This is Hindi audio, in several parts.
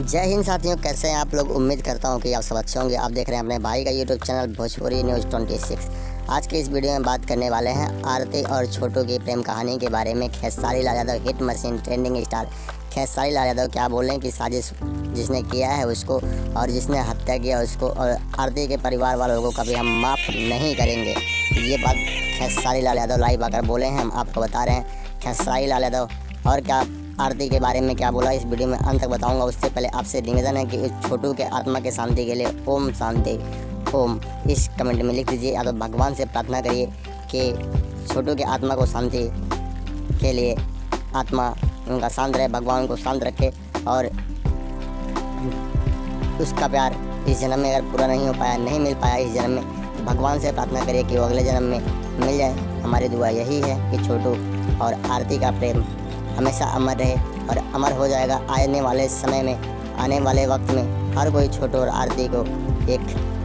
जय हिंद साथियों, कैसे हैं आप लोग। उम्मीद करता हूं कि आप सब अच्छे होंगे। आप देख रहे हैं अपने भाई का यूट्यूब चैनल भोजपुरी न्यूज़ 26। आज के इस वीडियो में बात करने वाले हैं आरती और छोटू की प्रेम कहानी के बारे में। Khesari Lal Yadav hit machine trending star Khesari Lal Yadav क्या बोलें कि साजिश जिसने किया है उसको और जिसने हत्या किया उसको और आरती के परिवार वालों को कभी हम माफ़ नहीं करेंगे। ये बात खेसारी लाल यादव लाइव आकर बोले हैं, हम आपको बता रहे हैं खेसारी लाल यादव। और क्या आरती के बारे में क्या बोला इस वीडियो में अंत तक बताऊंगा। उससे पहले आपसे निवेदन है कि इस छोटू के आत्मा के शांति के लिए ओम शांति ओम इस कमेंट में लिख दीजिए। या तो भगवान से प्रार्थना करिए कि छोटू के आत्मा को शांति के लिए आत्मा उनका शांत रहे, भगवान को शांत रखे और उसका प्यार इस जन्म में अगर पूरा नहीं हो पाया, नहीं मिल पाया इस जन्म में, तो भगवान से प्रार्थना करिए कि वो अगले जन्म में मिल जाए। हमारी दुआ यही है कि छोटू और आरती का प्रेम हमेशा अमर रहे और अमर हो जाएगा। आने वाले समय में, आने वाले वक्त में हर कोई छोटू और आरती को एक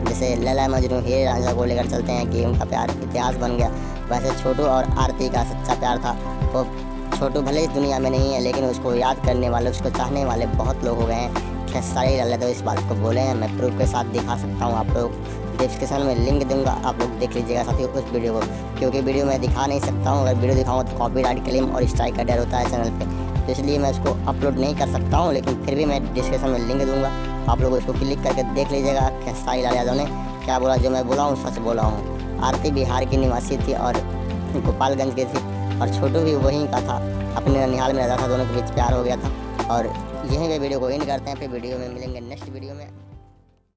जैसे लैला मजनू हीरे रांझा को लेकर चलते हैं कि उनका प्यार इतिहास बन गया, वैसे छोटू और आरती का सच्चा प्यार था। वो छोटू भले इस दुनिया में नहीं है, लेकिन उसको याद करने वाले, उसको चाहने वाले बहुत लोग हो गए हैं। खेसारी लाल यादव इस बात को बोले हैं, मैं प्रूफ के साथ दिखा सकता हूँ। आप लोग डिस्क्रिप्शन में लिंक दूंगा, आप लोग देख लीजिएगा साथियों उस वीडियो को, क्योंकि वीडियो मैं दिखा नहीं सकता हूँ। अगर वीडियो दिखाऊँ तो कॉपीराइट क्लेम और स्ट्राइक का डर होता है चैनल पे, तो इसलिए मैं उसको अपलोड नहीं कर सकता हूँ। लेकिन फिर भी मैं डिस्क्रिप्शन में लिंक दूंगा, आप लोग उसको क्लिक करके देख लीजिएगा। खेसारी लाल यादव ने क्या बोला, जो मैं बोला हूँ सच बोला हूँ। आरती बिहार की निवासी थी और गोपालगंज की थी और छोटू भी वहीं का था, अपने ननिहाल में रहता था। दोनों के बीच प्यार हो गया था। और यहीं पे वीडियो को एंड करते हैं, फिर वीडियो में मिलेंगे नेक्स्ट वीडियो में।